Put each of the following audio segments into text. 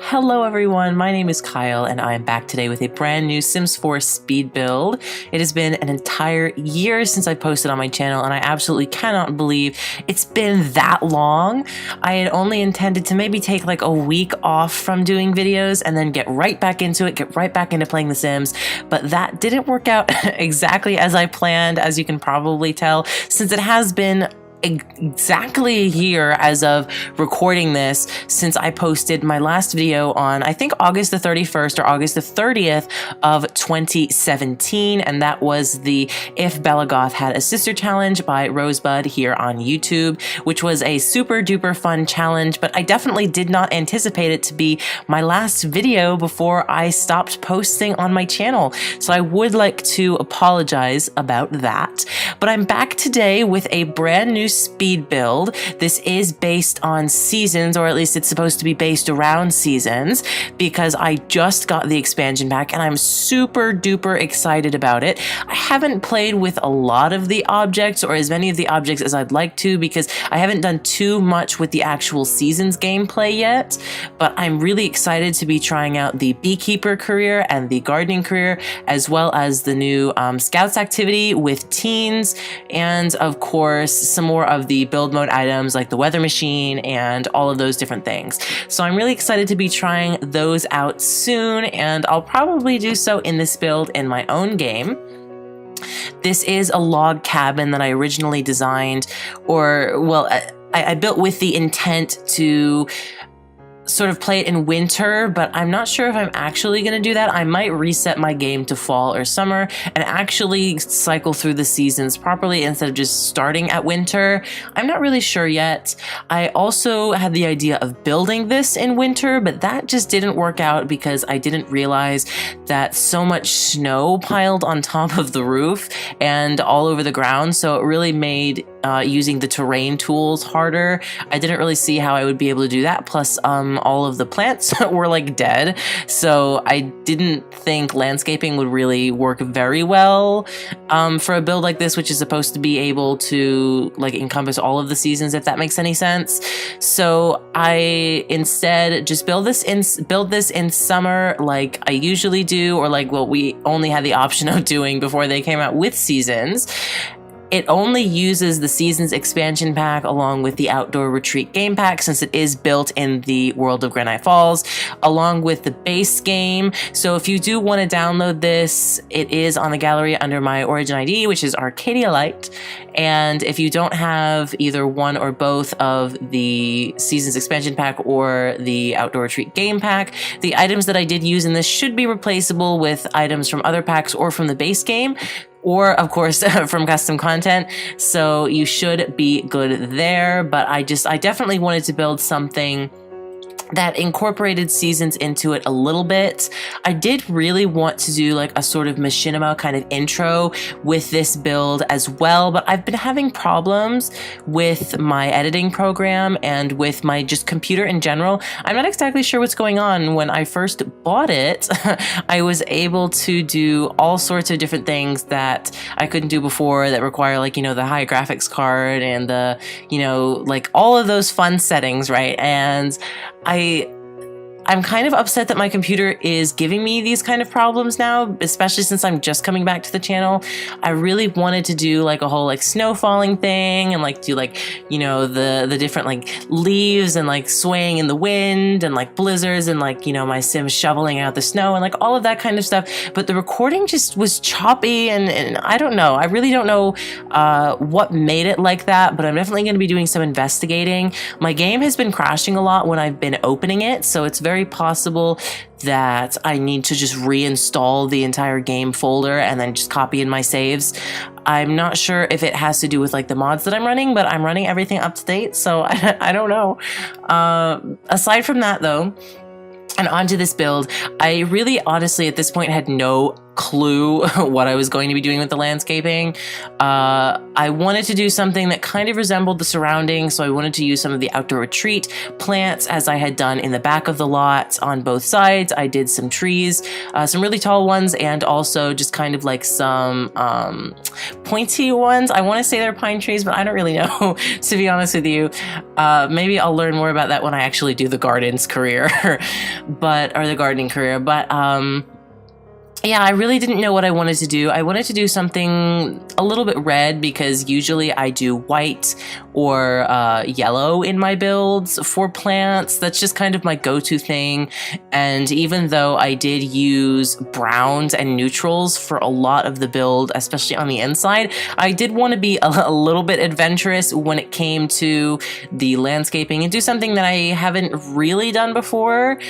Hello everyone, my name is Kyle and I am back today with a brand new Sims 4 speed build. It has been an entire year since I posted on my channel and I absolutely cannot believe it's been that long. I had only intended to maybe take like a week off from doing videos and then get right back into it, get right back into playing The Sims, but that didn't work out exactly as I planned, as you can probably tell, since it has been exactly a year as of recording this since I posted my last video on, I think, August the 31st or August the 30th of 2017, and that was the If Belagoth Had a Sister challenge by Rosebud here on YouTube, which was a super duper fun challenge, but I definitely did not anticipate it to be my last video before I stopped posting on my channel. So I would like to apologize about that, but I'm back today with a brand new speed build. This is based on seasons, or at least it's supposed to be based around seasons, because I just got the expansion pack and I'm super duper excited about it. I haven't played with a lot of the objects, or as many of the objects as I'd like to, because I haven't done too much with the actual seasons gameplay yet, but I'm really excited to be trying out the beekeeper career and the gardening career, as well as the new scouts activity with teens, and of course some more of the build mode items like the weather machine and all of those different things. So I'm really excited to be trying those out soon, and I'll probably do so in this build in my own game. This is a log cabin that I originally designed, or well, I built with the intent to sort of play it in winter, but I'm not sure if I'm actually going to do that. I might reset my game to fall or summer and actually cycle through the seasons properly instead of just starting at winter. I'm not really sure yet. I also had the idea of building this in winter, but that just didn't work out because I didn't realize that so much snow piled on top of the roof and all over the ground, so it really made using the terrain tools harder. I didn't really see how I would be able to do that, plus all of the plants were like dead, so I didn't think landscaping would really work very well for a build like this, which is supposed to be able to like encompass all of the seasons, if that makes any sense. So I instead just build this in summer like I usually do, or like what we only had the option of doing before they came out with seasons. It only uses the Seasons expansion pack along with the Outdoor Retreat game pack, since it is built in the world of Granite Falls, along with the base game. So if you do want to download this, it is on the gallery under my Origin ID, which is ArcadiaLight. And if you don't have either one or both of the Seasons expansion pack or the Outdoor Retreat game pack, the items that I did use in this should be replaceable with items from other packs or from the base game, or of course from custom content, so you should be good there. But I definitely wanted to build something that incorporated seasons into it a little bit. I did really want to do like a sort of machinima kind of intro with this build as well, but I've been having problems with my editing program and with my just computer in general. I'm not exactly sure what's going on. When I first bought it, I was able to do all sorts of different things that I couldn't do before that require, like, you know, the high graphics card and the, you know, like all of those fun settings, right? And I'm kind of upset that my computer is giving me these kind of problems now, especially since I'm just coming back to the channel. I really wanted to do like a whole like snow falling thing and like do like, you know, the different like leaves and like swaying in the wind and like blizzards and like, you know, my Sims shoveling out the snow and like all of that kind of stuff. But the recording just was choppy and I don't know. I really don't know what made it like that, but I'm definitely going to be doing some investigating. My game has been crashing a lot when I've been opening it, so it's very possible that I need to just reinstall the entire game folder and then just copy in my saves. I'm not sure if it has to do with like the mods that I'm running, but I'm running everything up to date, so I don't know. Aside from that though, and onto this build, I really honestly at this point had no clue what I was going to be doing with the landscaping. I wanted to do something that kind of resembled the surroundings, so I wanted to use some of the outdoor retreat plants as I had done in the back of the lot on both sides. I did some trees, some really tall ones, and also just kind of like some pointy ones. I want to say they're pine trees, but I don't really know, to be honest with you. Maybe I'll learn more about that when I actually do the gardens career, or the gardening career. But yeah, I really didn't know what I wanted to do. I wanted to do something a little bit red because usually I do white or yellow in my builds for plants. That's just kind of my go-to thing. And even though I did use browns and neutrals for a lot of the build, especially on the inside, I did want to be a little bit adventurous when it came to the landscaping and do something that I haven't really done before.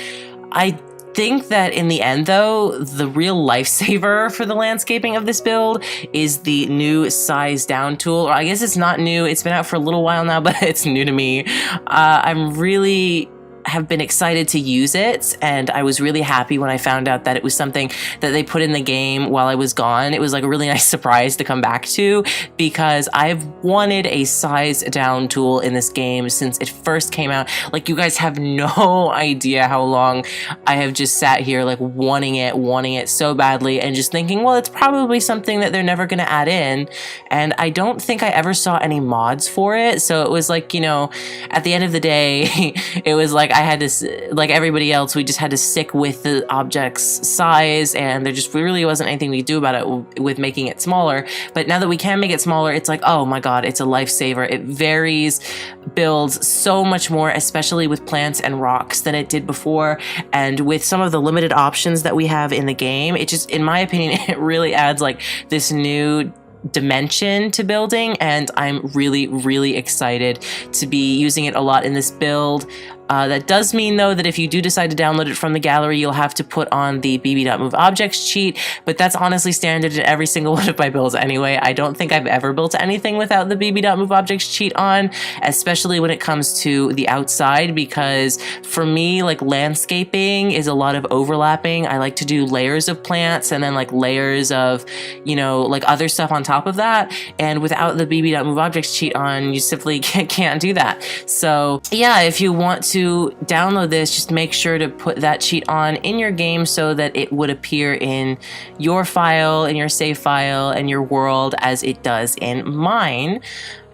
I think that in the end, though, the real lifesaver for the landscaping of this build is the new size down tool. Or I guess it's not new. It's been out for a little while now, but it's new to me. I'm really have been excited to use it, and I was really happy when I found out that it was something that they put in the game while I was gone. It was like a really nice surprise to come back to, because I've wanted a size down tool in this game since it first came out. Like, you guys have no idea how long I have just sat here like wanting it so badly, and just thinking, well, it's probably something that they're never going to add in. And I don't think I ever saw any mods for it, so it was like, you know, at the end of the day, it was like I had to, like everybody else, we just had to stick with the object's size, and there just really wasn't anything we could do about it with making it smaller. But now that we can make it smaller, it's like, oh my god, it's a lifesaver. It varies builds so much more, especially with plants and rocks, than it did before. And with some of the limited options that we have in the game, it just, in my opinion, it really adds like this new dimension to building, and I'm really excited to be using it a lot in this build. That does mean, though, that if you do decide to download it from the gallery, you'll have to put on the bb.move objects cheat, but that's honestly standard in every single one of my builds anyway. I don't think I've ever built anything without the bb.move objects cheat on, especially when it comes to the outside, because for me, like, landscaping is a lot of overlapping. I like to do layers of plants and then like layers of, you know, like other stuff on top of that, and without the bb.move objects cheat on, you simply can't do that. So yeah, if you want to download this, just make sure to put that cheat on in your game so that it would appear in your file, in your save file, and your world as it does in mine.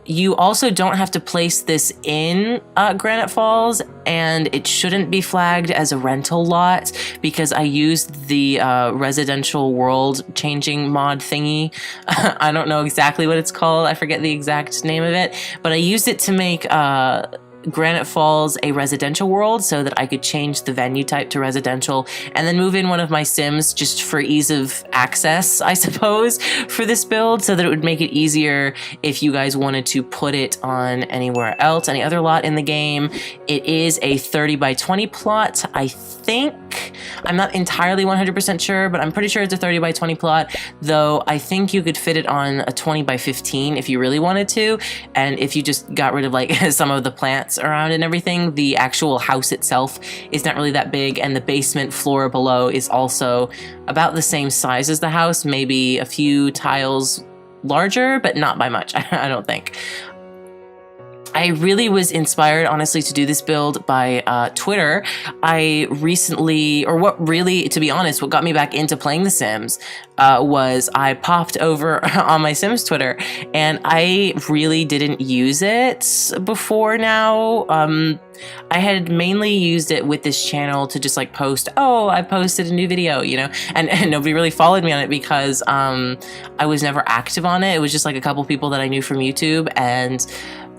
You also don't have to place this in Granite Falls, and it shouldn't be flagged as a rental lot because I used the residential world changing mod thingy. I don't know exactly what it's called. I forget the exact name of it, but I used it to make Granite Falls a residential world so that I could change the venue type to residential and then move in one of my Sims just for ease of access, I suppose, for this build, so that it would make it easier if you guys wanted to put it on anywhere else, any other lot in the game. It is a 30 by 20 plot, I think. I'm not entirely 100% sure, but I'm pretty sure it's a 30 by 20 plot, though I think you could fit it on a 20 by 15 if you really wanted to, and if you just got rid of like some of the plants around and everything. The actual house itself is not really that big, and the basement floor below is also about the same size as the house, maybe a few tiles larger, but not by much, I don't think. I really was inspired, honestly, to do this build by Twitter. I recently, or what really, to be honest, what got me back into playing The Sims was I popped over on my Sims Twitter, and I really didn't use it before now. I had mainly used it with this channel to just like post, oh, I posted a new video, you know, and nobody really followed me on it because I was never active on it. It was just like a couple people that I knew from YouTube and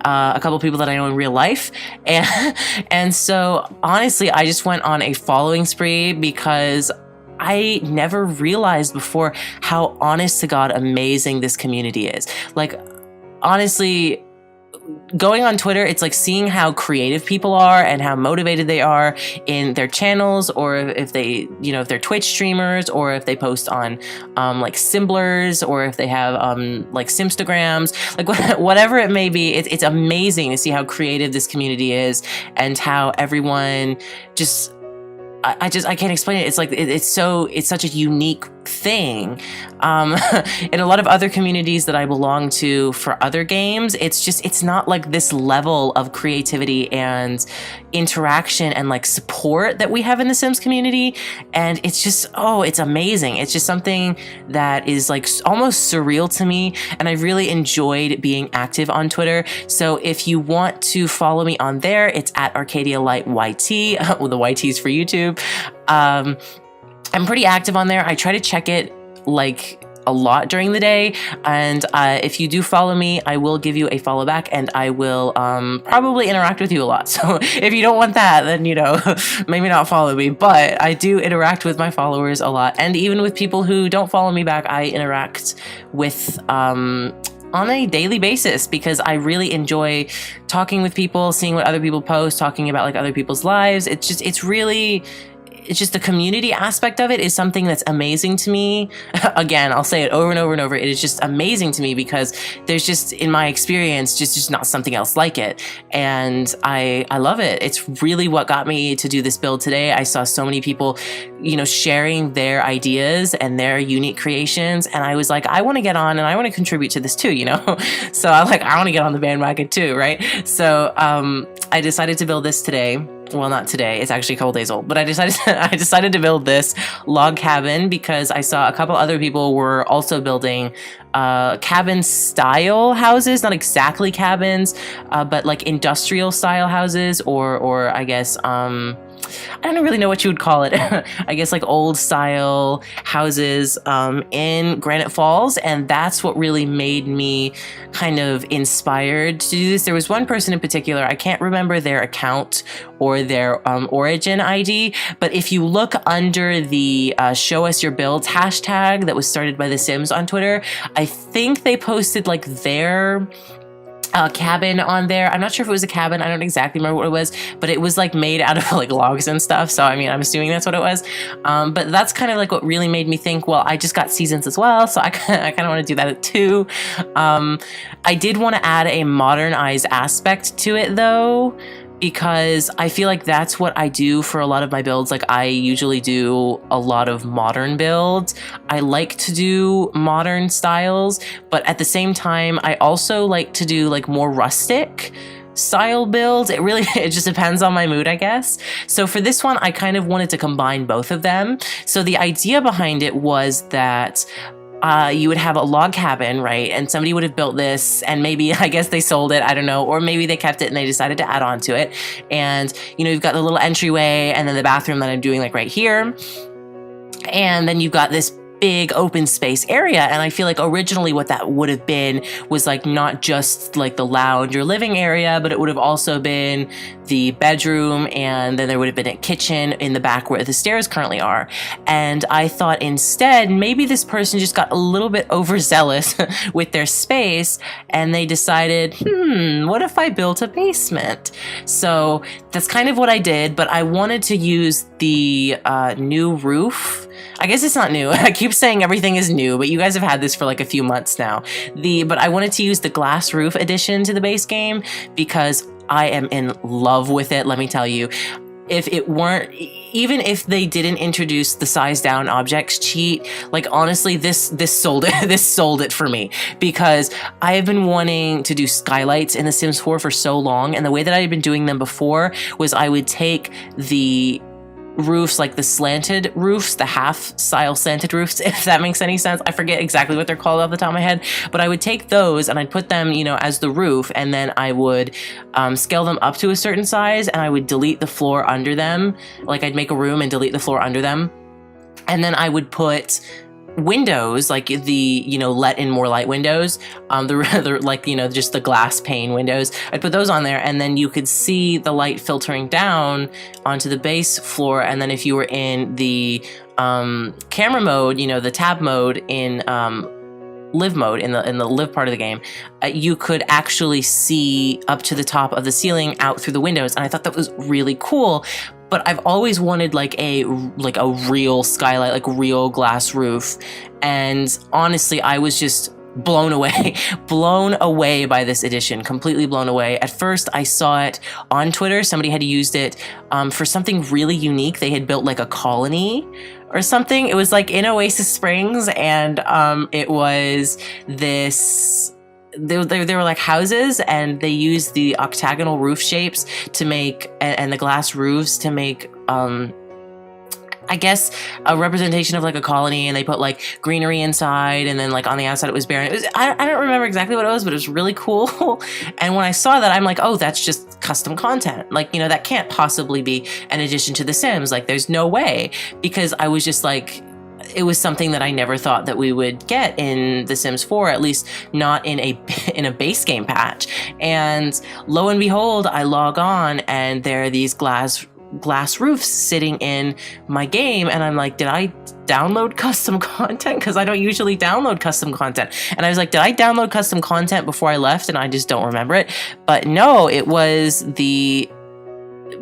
a couple people that I know in real life. And so honestly, I just went on a following spree because I never realized before how honest to God amazing this community is. Like, honestly, going on Twitter, it's like seeing how creative people are and how motivated they are in their channels, or if they, you know, if they're Twitch streamers, or if they post on like Simblers, or if they have like Simstagrams, like whatever it may be. It's amazing to see how creative this community is and how everyone just I can't explain it. It's like, it's such a unique thing. In a lot of other communities that I belong to for other games, it's not like this level of creativity and interaction and like support that we have in the Sims community. And it's just, it's amazing. It's just something that is like almost surreal to me. And I really enjoyed being active on Twitter. So if you want to follow me on there, it's at ArcadiaLight YT. Well, the YT's for YouTube. I'm pretty active on there. I try to check it like a lot during the day. And if you do follow me, I will give you a follow back and I will probably interact with you a lot. So if you don't want that, then, maybe not follow me. But I do interact with my followers a lot. And even with people who don't follow me back, I interact with on a daily basis because I really enjoy talking with people, seeing what other people post, talking about like other people's lives. It's just the community aspect of it is something that's amazing to me. Again, I'll say it over and over and over. It is just amazing to me because there's just, in my experience, just not something else like it. And I love it. It's really what got me to do this build today. I saw so many people, sharing their ideas and their unique creations. And I was like, I want to get on and I want to contribute to this too, So I want to get on the bandwagon too, right? So I decided to build this today. Well, not today. It's actually a couple days old. But I decided to build this log cabin because I saw a couple other people were also building cabin style houses, not exactly cabins, but like industrial style houses, or I guess I don't really know what you would call it. I guess like old style houses in Granite Falls. And that's what really made me kind of inspired to do this. There was one person in particular, I can't remember their account or their origin ID, but if you look under the show us your builds hashtag that was started by The Sims on Twitter, I think they posted like their cabin on there. I'm not sure if it was a cabin. I don't exactly remember what it was, but it was like made out of like logs and stuff. So, I mean, I'm assuming that's what it was. But that's kind of like what really made me think, well, I just got seasons as well. So I kind of want to do that too. I did want to add a modernized aspect to it though, because I feel like that's what I do for a lot of my builds. Like I usually do a lot of modern builds. I like to do modern styles, but at the same time, I also like to do like more rustic style builds. It just depends on my mood, I guess. So for this one, I kind of wanted to combine both of them. So the idea behind it was that you would have a log cabin, right? And somebody would have built this and maybe, I guess they sold it, I don't know, or maybe they kept it and they decided to add on to it. And, you've got the little entryway and then the bathroom that I'm doing like right here. And then you've got this big open space area. And I feel like originally what that would have been was like not just like the lounge or living area, but it would have also been the bedroom, and then there would have been a kitchen in the back where the stairs currently are. And I thought instead, maybe this person just got a little bit overzealous with their space and they decided, what if I built a basement? So that's kind of what I did, but I wanted to use the new roof. I guess it's not new. I keep saying everything is new, but you guys have had this for like a few months now. But I wanted to use the glass roof addition to the base game because I am in love with it, let me tell you. If it weren't, even if they didn't introduce the size down objects cheat, like honestly, this sold it. This sold it for me because I have been wanting to do skylights in The Sims 4 for so long. And the way that I had been doing them before was I would take the roofs, like the slanted roofs, the half style slanted roofs, if that makes any sense. I forget exactly what they're called off the top of my head, but I would take those and I'd put them, as the roof, and then I would scale them up to a certain size and I would delete the floor under them. Like I'd make a room and delete the floor under them. And then I would put windows, like the, let in more light windows, just the glass pane windows. I'd put those on there and then you could see the light filtering down onto the base floor. And then if you were in the camera mode, the tab mode in live mode, in the live part of the game, you could actually see up to the top of the ceiling out through the windows. And I thought that was really cool. But I've always wanted like a real skylight, like real glass roof. And honestly, I was just blown away, blown away by this edition, completely blown away. At first I saw it on Twitter. Somebody had used it for something really unique. They had built like a colony or something. It was like in Oasis Springs, and it was this, they were like houses, and they used the octagonal roof shapes to make, and the glass roofs to make, I guess, a representation of like a colony, and they put like greenery inside, and then like on the outside it was barren. It was, I don't remember exactly what it was, but it was really cool. And when I saw that, I'm like, oh, that's just custom content. Like, you know, that can't possibly be an addition to The Sims. Like, there's no way, because I was just like, it was something that I never thought that we would get in The Sims 4, at least not in a base game patch. And lo and behold, I log on, and there are these glass roofs sitting in my game, and I'm like, did I download custom content? Because I don't usually download custom content. And I was like, did I download custom content before I left and I just don't remember it? But no, it was the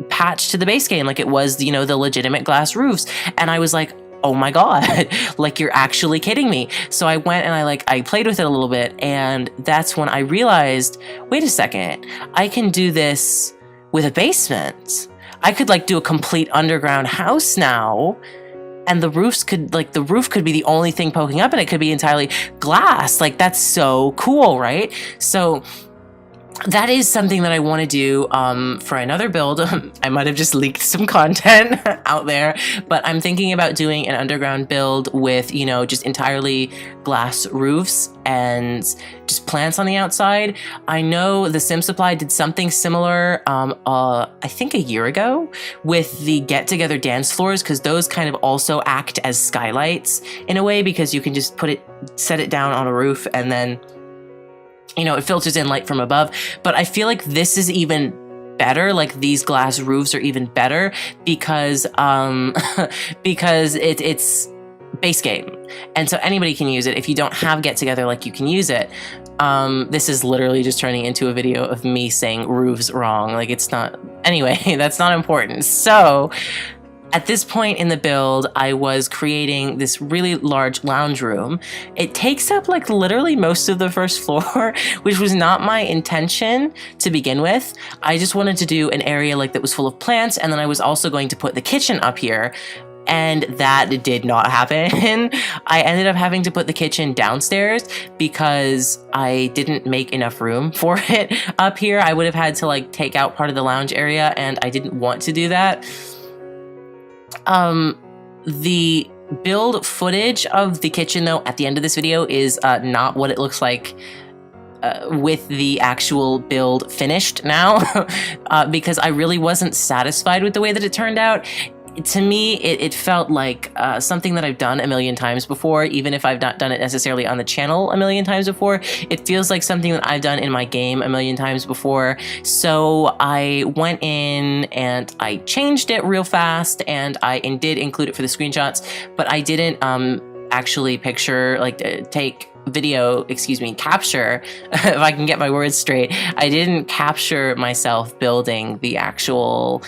patch to the base game. Like, it was, you know, the legitimate glass roofs. And I was like, oh my God, like, you're actually kidding me. So I went and I played with it a little bit, and that's when I realized, wait a second, I can do this with a basement. I could like do a complete underground house now, and the roof could be the only thing poking up, and it could be entirely glass. Like, that's so cool, right? So that is something that I want to do for another build. I might have just leaked some content out there, but I'm thinking about doing an underground build with, you know, just entirely glass roofs and just plants on the outside. I know the Sim Supply did something similar, I think a year ago, with the get-together dance floors, because those kind of also act as skylights in a way, because you can just set it down on a roof, and then, you know, it filters in light from above. But I feel like this is even better. Like, these glass roofs are even better because because it's base game, and so anybody can use it. If you don't have get together, like, you can use it. This is literally just turning into a video of me saying roofs wrong. Like, it's not, anyway, that's not important. So at this point in the build, I was creating this really large lounge room. It takes up like literally most of the first floor, which was not my intention to begin with. I just wanted to do an area like that was full of plants, and then I was also going to put the kitchen up here. And that did not happen. I ended up having to put the kitchen downstairs because I didn't make enough room for it up here. I would have had to like take out part of the lounge area, and I didn't want to do that. The build footage of the kitchen, though, at the end of this video is not what it looks like with the actual build finished now, because I really wasn't satisfied with the way that it turned out. To me, it felt like something that I've done a million times before, even if I've not done it necessarily on the channel a million times before. It feels like something that I've done in my game a million times before. So I went in and I changed it real fast, and I did include it for the screenshots, but I didn't actually capture, if I can get my words straight. I didn't capture myself building the actual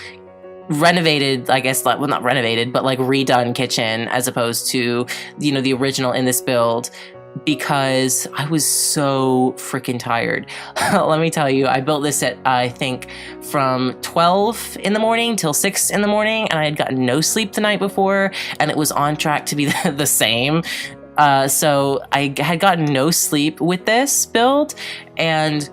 renovated, I guess, well, not renovated, but like redone kitchen, as opposed to, you know, the original in this build, because I was so freaking tired. Let me tell you, I built this at, I think, from 12 in the morning till 6 in the morning, and I had gotten no sleep the night before, and it was on track to be the same. So I had gotten no sleep with this build, and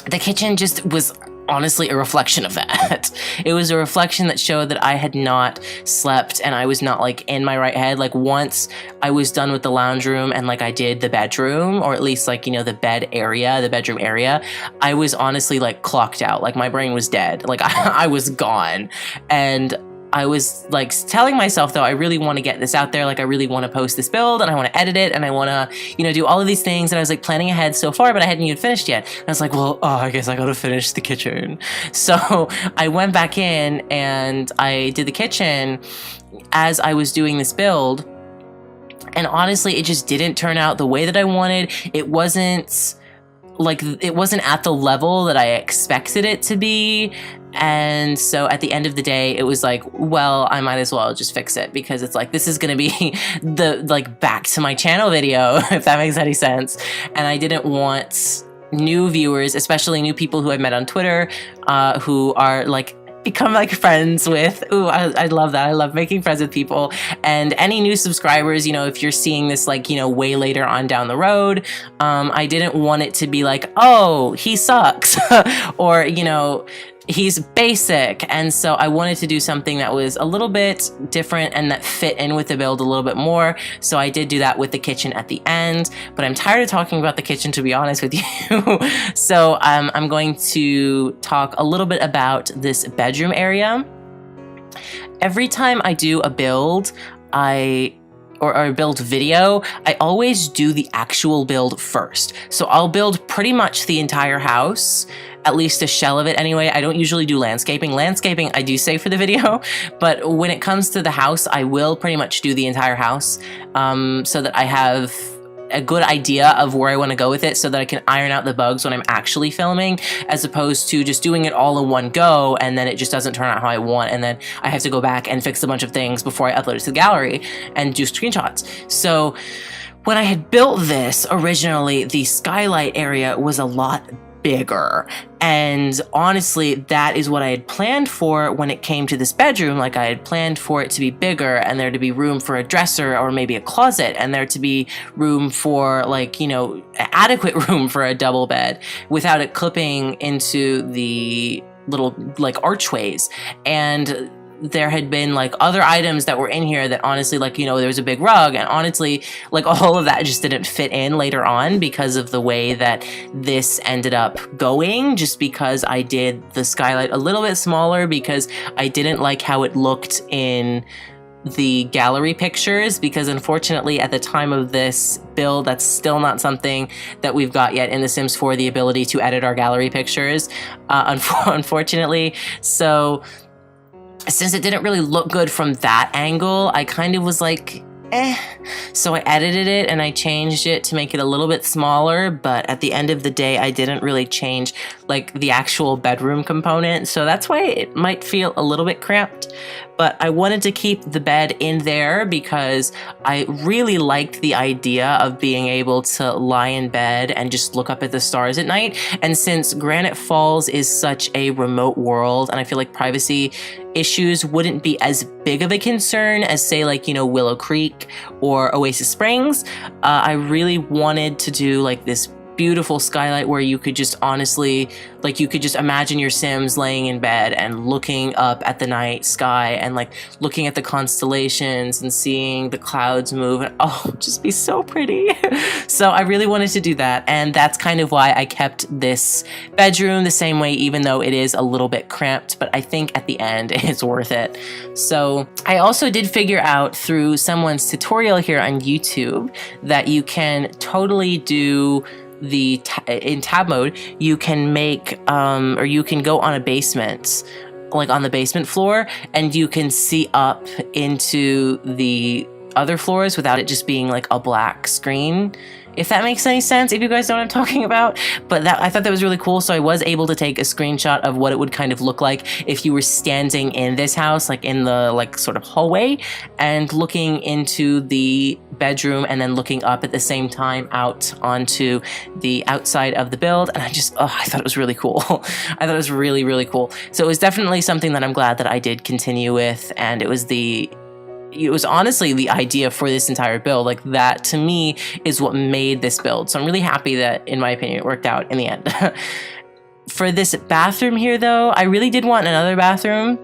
the kitchen just was honestly a reflection of that. It was a reflection that showed that I had not slept, and I was not like in my right head. Like, once I was done with the lounge room and like I did the bedroom, or at least like, you know, the bedroom area, I was honestly like clocked out. Like, my brain was dead. Like, I was gone. And I was like telling myself, though, I really want to get this out there. Like, I really want to post this build, and I want to edit it, and I want to, you know, do all of these things. And I was like planning ahead so far, but I hadn't even finished yet. And I was like, well, I guess I got to finish the kitchen. So I went back in and I did the kitchen as I was doing this build. And honestly, it just didn't turn out the way that I wanted. It wasn't at the level that I expected it to be. And so at the end of the day, it was like, well, I might as well just fix it, because it's like, this is going to be the like back to my channel video, if that makes any sense. And I didn't want new viewers, especially new people who I met on Twitter, who are like, become like friends with. Ooh, I love that. I love making friends with people. And any new subscribers, you know, if you're seeing this like, you know, way later on down the road, I didn't want it to be like, oh, he sucks, or, you know, he's basic. And so I wanted to do something that was a little bit different and that fit in with the build a little bit more. So I did do that with the kitchen at the end, but I'm tired of talking about the kitchen, to be honest with you. So I'm going to talk a little bit about this bedroom area. Every time I do a build, or a build video, I always do the actual build first. So I'll build pretty much the entire house, at least a shell of it anyway. I don't usually do landscaping. Landscaping I do save for the video, but when it comes to the house, I will pretty much do the entire house, so that I have a good idea of where I want to go with it, so that I can iron out the bugs when I'm actually filming, as opposed to just doing it all in one go and then it just doesn't turn out how I want, and then I have to go back and fix a bunch of things before I upload it to the gallery and do screenshots. So when I had built this originally, the skylight area was a lot bigger, and honestly that is what I had planned for when it came to this bedroom. Like, I had planned for it to be bigger and there to be room for a dresser or maybe a closet, and there to be room for, like, you know, adequate room for a double bed without it clipping into the little like archways. And there had been like other items that were in here that honestly, like, you know, there was a big rug, and honestly, like, all of that just didn't fit in later on because of the way that this ended up going, just because I did the skylight a little bit smaller because I didn't like how it looked in the gallery pictures, because unfortunately at the time of this build, that's still not something that we've got yet in The Sims 4, the ability to edit our gallery pictures, unfortunately. So since it didn't really look good from that angle, I kind of was like, So I edited it and I changed it to make it a little bit smaller, but at the end of the day, I didn't really change like the actual bedroom component. So that's why it might feel a little bit cramped, but I wanted to keep the bed in there because I really liked the idea of being able to lie in bed and just look up at the stars at night. And since Granite Falls is such a remote world, and I feel like privacy issues wouldn't be as big of a concern as, say, like, you know, Willow Creek or Oasis Springs, I really wanted to do like this beautiful skylight where you could just honestly, like, you could just imagine your Sims laying in bed and looking up at the night sky and like looking at the constellations and seeing the clouds move, and oh, just be so pretty. So I really wanted to do that, and that's kind of why I kept this bedroom the same way, even though it is a little bit cramped, but I think at the end it's worth it. So I also did figure out through someone's tutorial here on YouTube that you can totally do in tab mode, you can make or you can go on a basement, like on the basement floor, and you can see up into the other floors without it just being like a black screen, if that makes any sense, if you guys know what I'm talking about. But that, I thought that was really cool, so I was able to take a screenshot of what it would kind of look like if you were standing in this house, like in the like sort of hallway, and looking into the bedroom and then looking up at the same time out onto the outside of the build. And I thought it was really cool. I thought it was really, really cool. So it was definitely something that I'm glad that I did continue with, and it was honestly the idea for this entire build. Like, that to me is what made this build. So I'm really happy that, in my opinion, it worked out in the end. For this bathroom here though, I really did want another bathroom.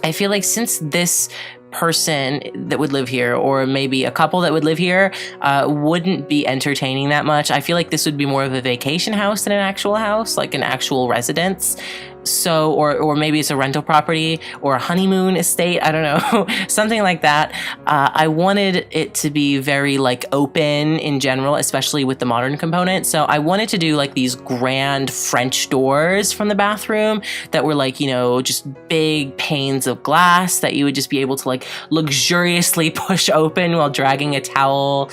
I feel like since this person that would live here, or maybe a couple that would live here, wouldn't be entertaining that much, I feel like this would be more of a vacation house than an actual house, like an actual residence. So, or maybe it's a rental property or a honeymoon estate, I don't know, something like that. I wanted it to be very like open in general, especially with the modern component. So I wanted to do like these grand French doors from the bathroom that were like, you know, just big panes of glass that you would just be able to like luxuriously push open while dragging a towel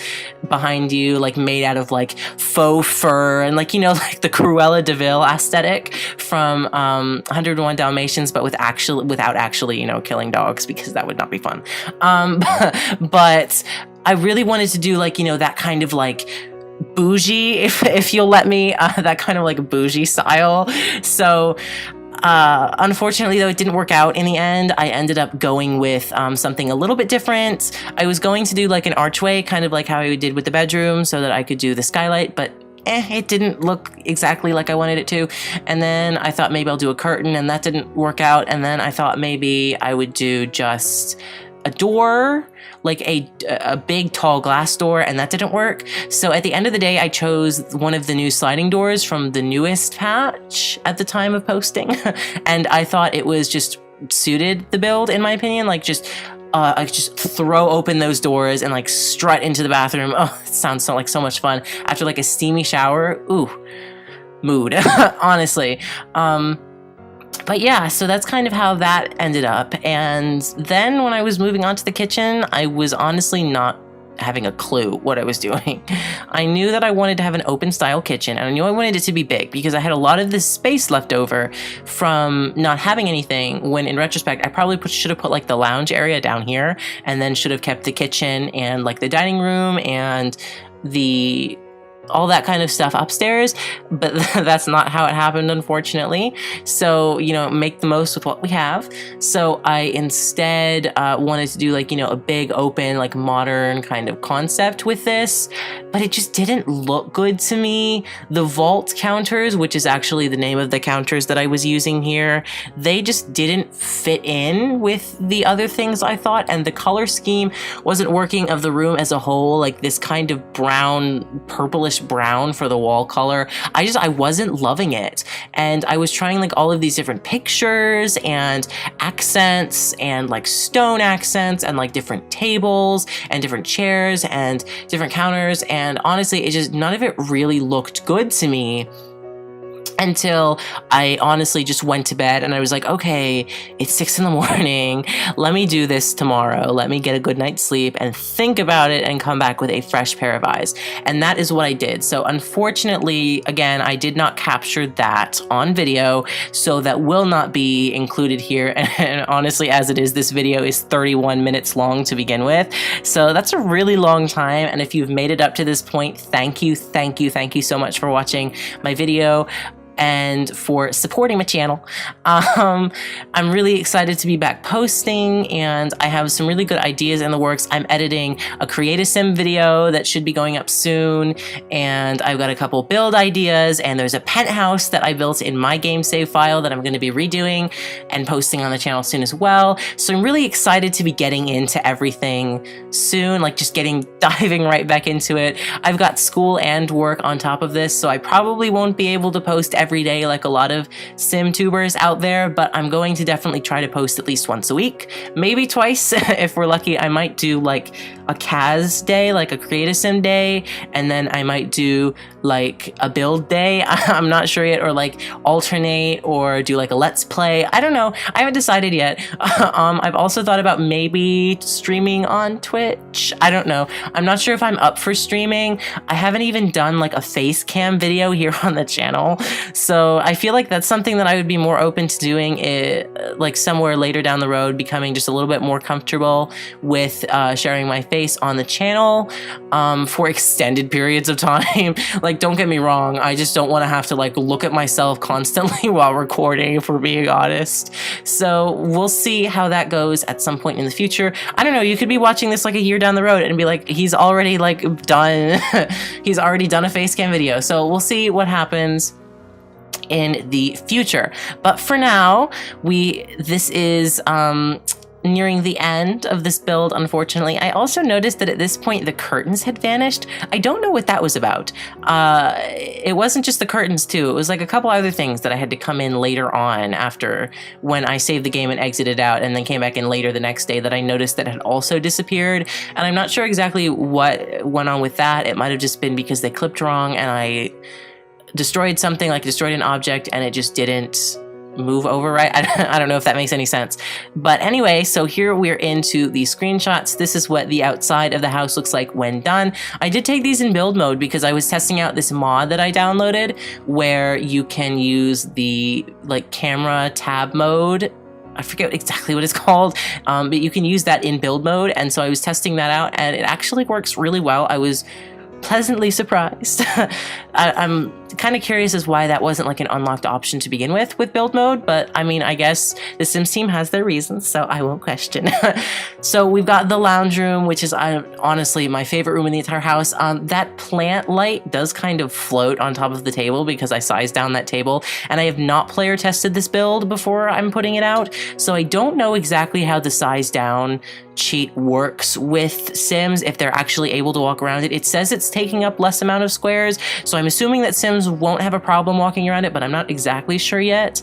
behind you, like made out of like faux fur and like, you know, like the Cruella de Vil aesthetic from 101 Dalmatians, but without actually, you know, killing dogs, because that would not be fun. But I really wanted to do like, you know, that kind of like bougie, if you'll let me, that kind of like bougie style. So unfortunately, though, it didn't work out in the end. I ended up going with something a little bit different. I was going to do like an archway, kind of like how I did with the bedroom, so that I could do the skylight, but it didn't look exactly like I wanted it to. And then I thought maybe I'll do a curtain, and that didn't work out. And then I thought maybe I would do just a door, like a big tall glass door, and that didn't work. So at the end of the day, I chose one of the new sliding doors from the newest patch at the time of posting. And I thought it was just suited the build, in my opinion. Like I could just throw open those doors and like strut into the bathroom. Oh, it sounds so much fun after like a steamy shower. Ooh, mood, honestly. But yeah, so that's kind of how that ended up. And then when I was moving on to the kitchen, I was honestly not having a clue what I was doing. I knew that I wanted to have an open style kitchen, and I knew I wanted it to be big because I had a lot of this space left over from not having anything, when in retrospect, I probably should have put like the lounge area down here, and then should have kept the kitchen and like the dining room and all that kind of stuff upstairs, but that's not how it happened, unfortunately. So, you know, make the most with what we have. So I instead wanted to do like, you know, a big open, like modern kind of concept with this, but it just didn't look good to me. The vault counters, which is actually the name of the counters that I was using here, they just didn't fit in with the other things I thought, and the color scheme wasn't working of the room as a whole, like this kind of brown, purplish brown for the wall color. I wasn't loving it. And I was trying like all of these different pictures and accents and like stone accents and like different tables and different chairs and different counters. And honestly, none of it really looked good to me, until I honestly just went to bed and I was like, okay, it's 6 a.m. Let me do this tomorrow. Let me get a good night's sleep and think about it and come back with a fresh pair of eyes. And that is what I did. So unfortunately, again, I did not capture that on video, so that will not be included here. And honestly, as it is, this video is 31 minutes long to begin with. So that's a really long time. And if you've made it up to this point, thank you so much for watching my video and for supporting my channel. I'm really excited to be back posting, and I have some really good ideas in the works. I'm editing a Create a Sim video that should be going up soon, and I've got a couple build ideas, and there's a penthouse that I built in my game save file that I'm going to be redoing and posting on the channel soon as well. So I'm really excited to be getting into everything soon, like just diving right back into it. I've got school and work on top of this, so I probably won't be able to post every day like a lot of sim tubers out there, but I'm going to definitely try to post at least once a week, maybe twice. If we're lucky, I might do like a CAS day, like a Create a Sim day, and then I might do like a build day. I'm not sure yet, or like alternate, or do like a let's play. I don't know. I haven't decided yet. I've also thought about maybe streaming on Twitch. I don't know. I'm not sure if I'm up for streaming. I haven't even done like a face cam video here on the channel. So I feel like that's something that I would be more open to doing like somewhere later down the road, becoming just a little bit more comfortable with sharing my face on the channel for extended periods of time. Like, don't get me wrong, I just don't want to have to like look at myself constantly while recording, if we're being honest. So we'll see how that goes at some point in the future. I don't know, you could be watching this like a year down the road and be like, he's already like done, he's already done a face cam video. So we'll see what happens in the future. But for now, this is nearing the end of this build, unfortunately. I also noticed that at this point the curtains had vanished. I don't know what that was about. It wasn't just the curtains too. It was like a couple other things that I had to come in later on, after when I saved the game and exited out, and then came back in later the next day, that I noticed that had also disappeared. And I'm not sure exactly what went on with that. It might have just been because they clipped wrong and I destroyed something, like destroyed an object, and it just didn't move over right. I don't know if that makes any sense. But anyway, so here we're into the screenshots. This is what the outside of the house looks like when done. I did take these in build mode because I was testing out this mod that I downloaded where you can use the like camera tab mode. I forget exactly what it's called, but you can use that in build mode. And so I was testing that out and it actually works really well. I was pleasantly surprised. I'm kind of curious as why that wasn't like an unlocked option to begin with build mode, but I mean, I guess the Sims team has their reasons, so I won't question. So we've got the lounge room, which is honestly my favorite room in the entire house. That plant light does kind of float on top of the table because I sized down that table, and I have not player tested this build before I'm putting it out, so I don't know exactly how the size down cheat works with Sims, if they're actually able to walk around it. It says it's taking up less amount of squares, so I'm assuming that Sims won't have a problem walking around it, but I'm not exactly sure yet.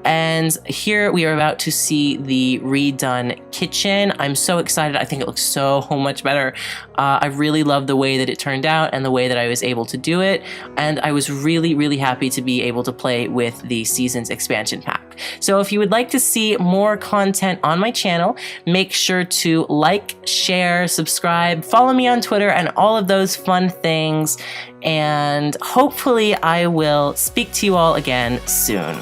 And here we are about to see the redone kitchen. I'm so excited. I think it looks so much better. I really love the way that it turned out and the way that I was able to do it. And I was really happy to be able to play with the Seasons expansion pack. So if you would like to see more content on my channel, make sure to like, share, subscribe, follow me on Twitter, and all of those fun things. And hopefully I will speak to you all again soon.